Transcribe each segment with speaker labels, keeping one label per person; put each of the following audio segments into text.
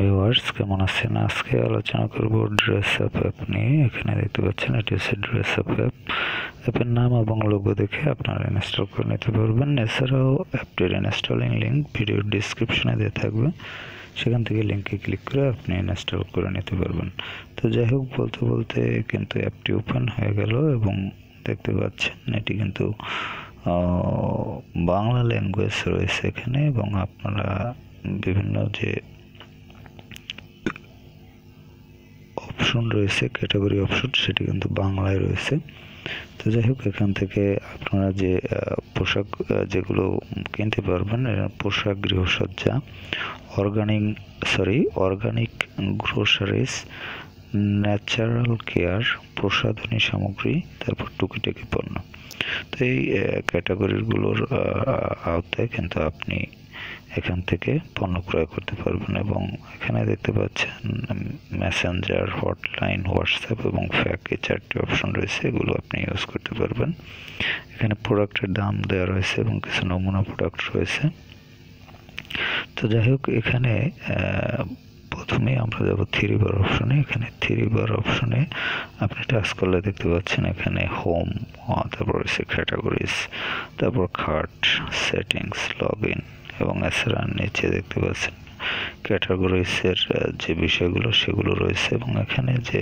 Speaker 1: Viewers, কেমন আছেন? আজকে আলোচনা করব ড্রেস আপ অ্যাপ নিয়ে। এখানে দেখতে পাচ্ছেন এটি হচ্ছে ড্রেস আপ অ্যাপ। অ্যাপের নাম এবং লোগো দেখে আপনারা ইনস্টল করে নিতে পারবেন। এছাড়াও অ্যাপটির ইনস্টলিং লিঙ্ক ভিডিওর ডিসক্রিপশনে দেওয়া থাকবে, সেখান থেকে লিঙ্কে ক্লিক করে আপনি ইনস্টল করে নিতে পারবেন। তো যাই হোক, বলতে বলতে কিন্তু অ্যাপটি ওপেন হয়ে গেল এবং দেখতে পাচ্ছেন এটি কিন্তু বাংলা ল্যাঙ্গুয়েজ রয়েছে এখানে, এবং আপনারা বিভিন্ন যে অপশন রয়েছে, ক্যাটাগরি অপশন, সেটি কিন্তু বাংলায় রয়েছে। তো যাই হোক, এখান থেকে আপনারা যে পোশাক যেগুলো কিনতে পারবেন, পোশাক, গৃহসজ্জা, অর্গানিক গ্রোসারিজ, ন্যাচারাল কেয়ার, প্রসাধনী সামগ্রী, তারপর টুকিটাকি পণ্য। তো এই ক্যাটাগরিগুলোর আওতায় কিন্তু আপনি এখান থেকে পণ্য ক্রয় করতে পারবেন। এবং এখানে দেখতে পাচ্ছেন মেসেঞ্জার, হটলাইন, হোয়াটসঅ্যাপ এবং ফ্যাক, এই চারটি অপশন রয়েছে, এগুলো আপনি ইউজ করতে পারবেন। এখানে প্রোডাক্টের দাম দেওয়া রয়েছে এবং কিছু নমুনা প্রোডাক্ট রয়েছে। তো যাই হোক, এখানে প্রথমে আমরা যাব থ্রি বার অপশনে। এখানে থ্রি বার অপশনে আপনি টাচ করলে দেখতে পাচ্ছেন এখানে হোম, তারপর রয়েছে ক্যাটাগরিজ, তারপর কার্ট, সেটিংস, লগ ইন, এবং এছাড়া নিচে দেখতে পাচ্ছেন ক্যাটাগরিজের যে বিষয়গুলো সেগুলো রয়েছে। এবং এখানে যে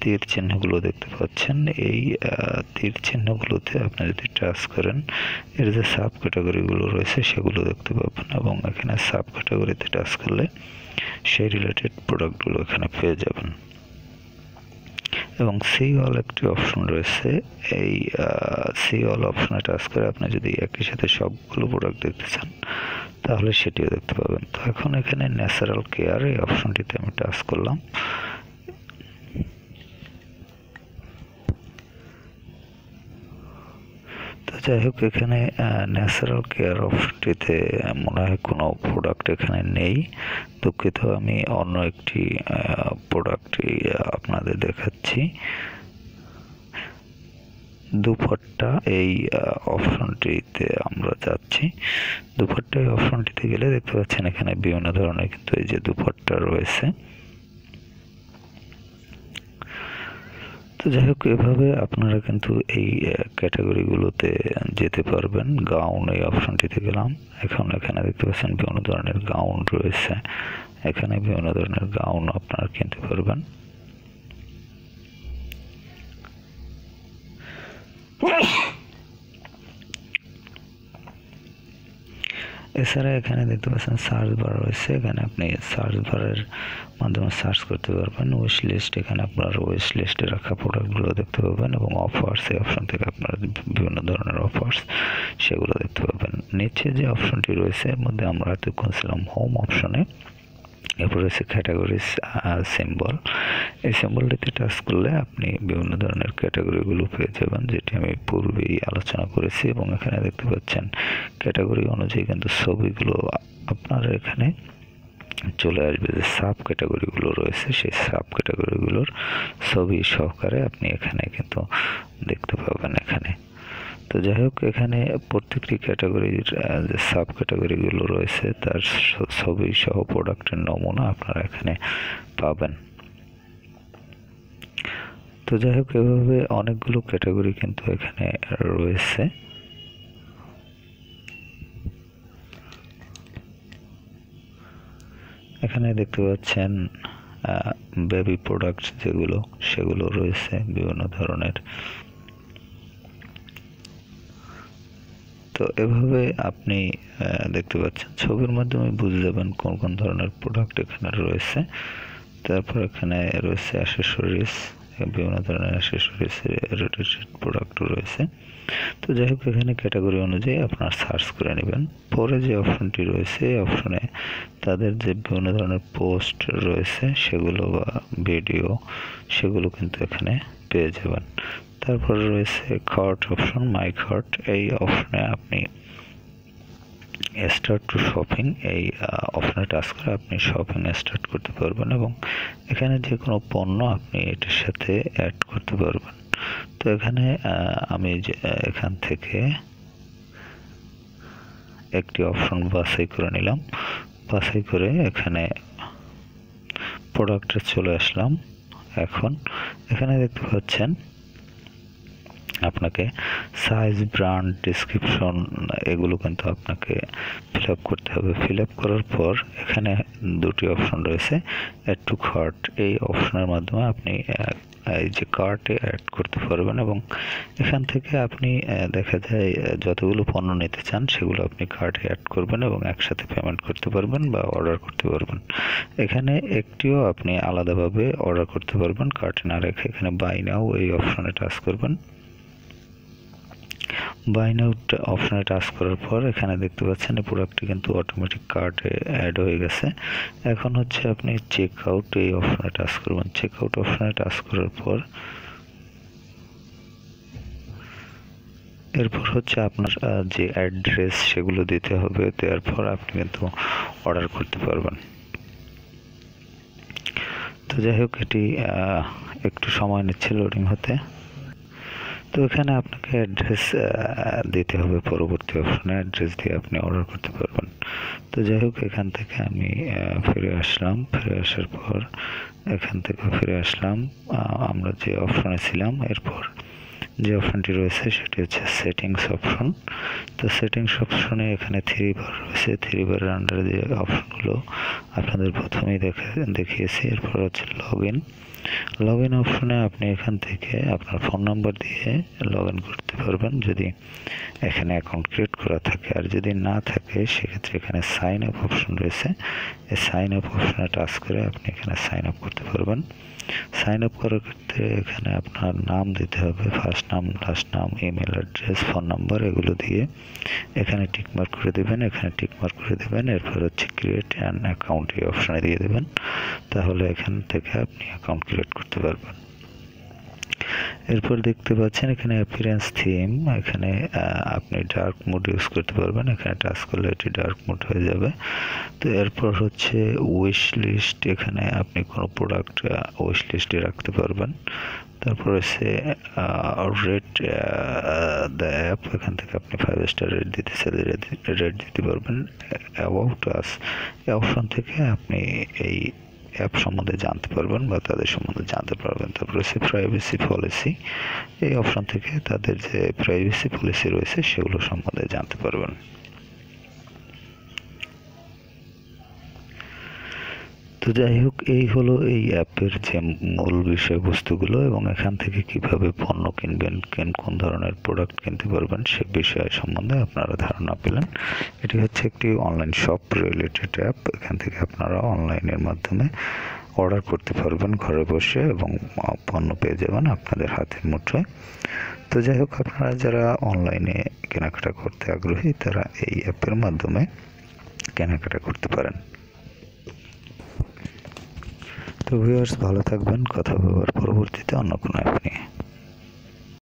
Speaker 1: তীর চিহ্নগুলো দেখতে পাচ্ছেন, এই তীর চিহ্নগুলোতে আপনি যদি টাচ করেন, এর যে সাব ক্যাটাগরিগুলো রয়েছে সেগুলো দেখতে পাবেন। এবং এখানে সাব ক্যাটাগরিতে টাচ করলে সেই রিলেটেড প্রোডাক্টগুলো এখানে পেয়ে যাবেন। এবং সি অল একটি অপশন রয়েছে। এই সি অল অপশনে টাচ করে আপনি যদি একই সাথে সবগুলো প্রোডাক্ট দেখতে চান, তাহলে সেটিও দেখতে পাবেন। তো এখন এখানে ন্যাচারাল কেয়ার, এই অপশনটিতে আমি টাচ করলাম। তো যাই হোক, এখানে ন্যাচারাল কেয়ার অপশনটিতে মনে হয় কোনো প্রোডাক্ট এখানে নেই। দুঃখিত, আমি অন্য একটি প্রোডাক্টই আপনাদের দেখাচ্ছি। দুপাট্টা, এই অপশনটিতে আমরা যাচ্ছি। দুপাট্টা এই অপশনটিতে গেলে দেখতে পাচ্ছেন এখানে বিভিন্ন ধরনের কিন্তু এই যে দুপাট্টা রয়েছে। তো যাই হোক, এভাবে আপনারা কিন্তু এই ক্যাটাগরিগুলোতে যেতে পারবেন। গাউন, এই অপশনটিতে গেলাম। এখন এখানে দেখতে পাচ্ছেন বিভিন্ন ধরনের গাউন রয়েছে। এখানে বিভিন্ন ধরনের গাউন আপনারা কিনতে পারবেন। এছাড়া এখানে দেখতে পাচ্ছেন সার্চ বার রয়েছে। এখানে আপনি সার্চ বারের মাধ্যমে সার্চ করতে পারবেন। উইশ লিস্ট, এখানে আপনার উইশ লিস্টে রাখা প্রোডাক্টগুলো দেখতে পাবেন। এবং অফার্স, এই অপশন থেকে আপনারা বিভিন্ন ধরনের অফার্স সেগুলো দেখতে পাবেন। নিচে যে অপশনটি রয়েছে, এর মধ্যে আমরা এতক্ষণ ছিলাম হোম অপশনে। এরপর রয়েছে ক্যাটাগরিজ সিম্বল। এই সিম্বলটিতে টাচ করলে আপনি বিভিন্ন ধরনের ক্যাটাগরিগুলো পেয়ে যাবেন, যেটি আমি পূর্বেই আলোচনা করেছি। এবং এখানে দেখতে পাচ্ছেন ক্যাটাগরি অনুযায়ী কিন্তু ছবিগুলো আপনার এখানে চলে আসবে। যে সাব ক্যাটাগরিগুলো রয়েছে, সেই সাব ক্যাটাগরিগুলোর ছবি সহকারে আপনি এখানে কিন্তু দেখতে পাবেন এখানে। তো যাই হোক, এখানে প্রত্যেকটি ক্যাটাগরির যে সাব ক্যাটাগরিগুলো রয়েছে তার ছবি সহ প্রোডাক্টের নমুনা আপনারা এখানে পাবেন। তো যাই হোক, এভাবে অনেকগুলো ক্যাটাগরি কিন্তু এখানে রয়েছে। এখানে দেখতে পাচ্ছেন বেবি প্রোডাক্ট যেগুলো, সেগুলো রয়েছে বিভিন্ন ধরনের। তো এভাবে আপনি দেখতে পাচ্ছেন, ছবির মাধ্যমে বুঝে যাবেন কোন কোন ধরনের প্রোডাক্ট এখানে রয়েছে। তারপর এখানে রয়েছে অ্যাক্সেসরিজ, বিভিন্ন ধরনের অ্যাক্সেসরিজ রিলেটেড প্রোডাক্ট রয়েছে। তো যাই হোক, এখানে ক্যাটাগরি অনুযায়ী আপনার সার্চ করে নেবেন। পরে যে অপশনটি রয়েছে, এই অপশনে তাদের যে বিভিন্ন ধরনের পোস্ট রয়েছে সেগুলো বা ভিডিও, সেগুলো কিন্তু এখানে পেয়ে যাবেন। তারপর রয়েছে কার্ট অপশন, মাই কার্ট। এই অপশনে আপনি স্টার্ট টু শপিং, এই অপশনে টাচ করে আপনি শপিং স্টার্ট করতে পারবেন। এবং এখানে যে কোনো পণ্য আপনি এটার সাথে অ্যাড করতে পারবেন। তো এখানে আমি এখান থেকে একটি অপশন বাছাই করে নিলাম। বাছাই করে এখানে প্রোডাক্টে চলে আসলাম। এখন এখানে দেখতে পাচ্ছেন আপনাকে সাইজ, ব্র্যান্ড, ডেসক্রিপশন এগুলো কিন্তু আপনাকে ফিল আপ করতে হবে। ফিল আপ করার পর এখানে দুটি অপশন রয়েছে, অ্যাড টু কার্ট। এই অপশনের মাধ্যমে আপনি এই যে কার্টে অ্যাড করতে পারবেন এবং এখান থেকে আপনি দেখা যায় যতগুলো পণ্য নিতে চান সেগুলো আপনি কার্টে অ্যাড করবেন এবং একসাথে পেমেন্ট করতে পারবেন বা অর্ডার করতে পারবেন। এখানে একটিও আপনি আলাদাভাবে অর্ডার করতে পারবেন কার্টে না রেখে। এখানে বাই নাও এই অপশনে টাচ করবেন। বাই নাও অপশনে টাচ করার পর এখানে দেখতে পাচ্ছেন এই প্রোডাক্টটি কিন্তু অটোমেটিক কার্টে অ্যাড হয়ে গেছে। এখন হচ্ছে আপনি চেক আউট এই অপশনে টাচ করবেন। চেক আউট অপশনে টাচ করার পর এরপর হচ্ছে আপনার যে অ্যাড্রেস সেগুলো দিতে হবে, দেওয়ার পর আপনি কিন্তু অর্ডার করতে পারবেন। তো যাই হোক, এটি একটু সময় নিচ্ছে লোডিং হতে। তো এখানে আপনাকে অ্যাড্রেস দিতে হবে, পরবর্তী অপশনে অ্যাড্রেস দিয়ে আপনি অর্ডার করতে পারবেন। তো যাই হোক, এখান থেকে আমি ফিরে আসলাম। ফিরে আসার পর এখান থেকে ফিরে আসলাম আমরা যে অপশনে ছিলাম। এরপর যে অপশনটি রয়েছে সেটি হচ্ছে সেটিংস অপশন। তো সেটিংস অপশনে এখানে 3 বার রয়েছে। 3 বারের আন্ডারে যে অপশনগুলো আপনাদের প্রথমেই দেখিয়েছি। এরপর হচ্ছে লগ ইন অপশনে আপনি এখান থেকে আপনার ফোন নাম্বার দিয়ে লগ ইন করতে পারবেন যদি এখানে অ্যাকাউন্ট ক্রিয়েট করা থাকে। আর যদি না থাকে সেক্ষেত্রে এখানে সাইন আপ অপশন রয়েছে। এই সাইন আপ অপশনে টাচ করে আপনি এখানে সাইন আপ করতে পারবেন। সাইন আপ করার ক্ষেত্রে এখানে আপনার নাম দিতে হবে, ফার্স্ট নাম, লাস্ট নাম, ইমেল অ্যাড্রেস, ফোন নাম্বার এগুলো দিয়ে এখানে টিকমার্ক করে দেবেন। এখানে টিকমার্ক করে দেবেন। এরপর হচ্ছে ক্রিয়েট অ্যান অ্যাকাউন্ট এই অপশনে দিয়ে দেবেন। তাহলে এখান থেকে আপনি অ্যাকাউন্ট ক্রিয়েট করতে পারবেন। এরপর দেখতে পাচ্ছেন এখানে অ্যাপিয়ারেন্স থিম, এখানে আপনি ডার্ক মোড ইউজ করতে পারবেন। এখানে টাচ করলে এটি ডার্ক মোড হয়ে যাবে। তো এরপর হচ্ছে উইশ লিস্ট, এখানে আপনি কোনো প্রোডাক্ট উইশ লিস্টে রাখতে পারবেন। তারপর হচ্ছে রেট দ্য অ্যাপ, এখান থেকে আপনি 5 স্টার রেট দিতে চাইলে রেট দিতে পারবেন। অ্যাবাউট আস এই অপশন থেকে আপনি এই অ্যাপ সম্বন্ধে জানতে পারবেন বা তাদের সম্বন্ধে জানতে পারবেন। তারপর হচ্ছে প্রাইভেসি পলিসি, এই অপশন থেকে তাদের যে প্রাইভেসি পলিসি রয়েছে সেগুলো সম্বন্ধে জানতে পারবেন। তো যাই হোক, এই হলো এই অ্যাপের যে মূল বিষয়বস্তুগুলো এবং এখান থেকে কিভাবে পণ্য কিনবেন, কোন ধরনের প্রোডাক্ট কিনতে পারবেন সে বিষয় সম্বন্ধে আপনারা ধারণা পেলেন। এটি হচ্ছে একটি অনলাইন শপ রিলেটেড অ্যাপ। এখান থেকে আপনারা অনলাইনের মাধ্যমে অর্ডার করতে পারবেন ঘরে বসে এবং পণ্য পেয়ে যাবেন আপনাদের হাতের মুঠোয়। তো যাই হোক, আপনারা যারা অনলাইনে কেনাকাটা করতে আগ্রহী তারা এই অ্যাপের মাধ্যমে কেনাকাটা করতে পারেন। তো ভিউয়ার্স, ভালো থাকবেন। কথা বলবার পরবর্তীতে অন্য কোনো অ্যাপ নিয়ে।